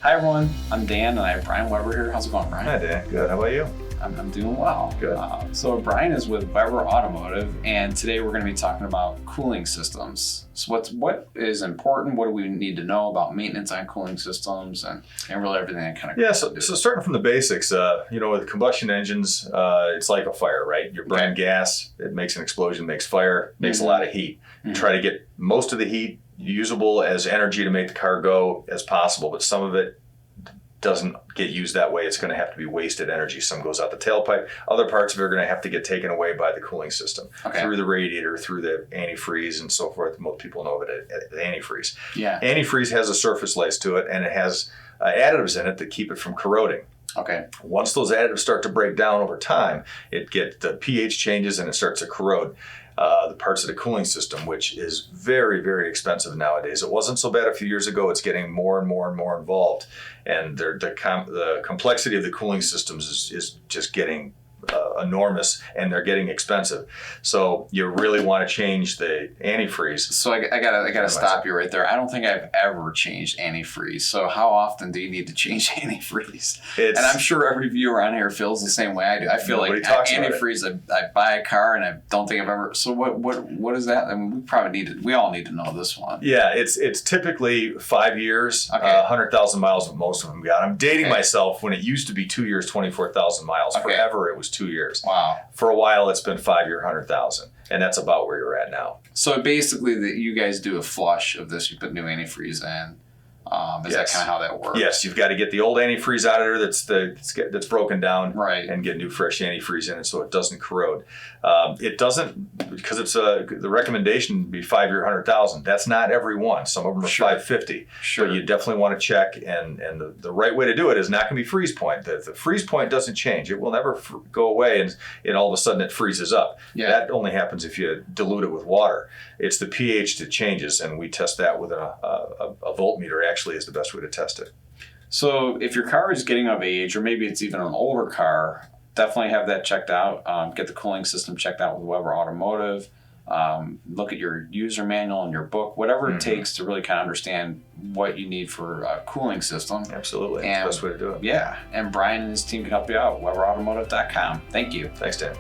Hi everyone, I'm Dan and I have Brian Weber here. How's it going, Brian? Hi Dan, good. How about you? I'm doing well. Good. So Brian is with Weber Automotive, and today we're going to be talking about cooling systems. So what is important? What do we need to know about maintenance on cooling systems and really everything that kind of Yeah, so starting from the basics, with combustion engines, it's like a fire, right? You burn gas, it makes an explosion, makes fire, makes a lot of heat. You try to get most of the heat usable as energy to make the car go as possible, but some of it doesn't get used that way. It's going to have to be wasted energy. Some goes out the tailpipe. Other parts of it are going to have to get taken away by the cooling system through the radiator, through the antifreeze and so forth. Most people know of it as antifreeze. Yeah. Antifreeze has a surface lace to it, and it has additives in it that keep it from corroding. Okay. Once those additives start to break down over time, the pH changes and it starts to corrode the parts of the cooling system, which is very, very expensive nowadays. It wasn't so bad a few years ago. It's getting more and more and more involved. And the complexity of the cooling systems is just getting enormous, and they're getting expensive. So you really want to change the antifreeze. So I gotta stop you right there. I don't think I've ever changed antifreeze. So how often do you need to change antifreeze? And I'm sure every viewer on here feels the same way I do. I feel like antifreeze. I buy a car and I don't think I've ever. So what is that? I mean, we all need to know this one. Yeah, it's typically 5 years, 100,000 miles. What most of them got. I'm dating myself. When it used to be 2 years, 24,000 miles. Forever it was 2 years. Wow. For a while, it's been 5 year, 100,000, and that's about where you're at now. So basically, you guys do a flush of this. You put new antifreeze in. Is that kind of how that works? Yes, you've got to get the old antifreeze out of there that's broken down, and get new fresh antifreeze in it so it doesn't corrode. It doesn't, because it's the recommendation would be 5 year, 100,000. That's not every one. Some of them are 550. Sure. But you definitely want to check, and the right way to do it is not going to be freeze point. The freeze point doesn't change. It will never go away, and all of a sudden it freezes up. Yeah. That only happens if you dilute it with water. It's the pH that changes, and we test that with a voltmeter. Actually, is the best way to test it. So if your car is getting of age, or maybe it's even an older car, definitely have that checked out. Get the cooling system checked out with Weber Automotive. Look at your user manual and your book, whatever it takes to really kind of understand what you need for a cooling system. Absolutely. That's the best way to do it. Yeah. And Brian and his team can help you out. WeberAutomotive.com. Thank you. Thanks, Dan.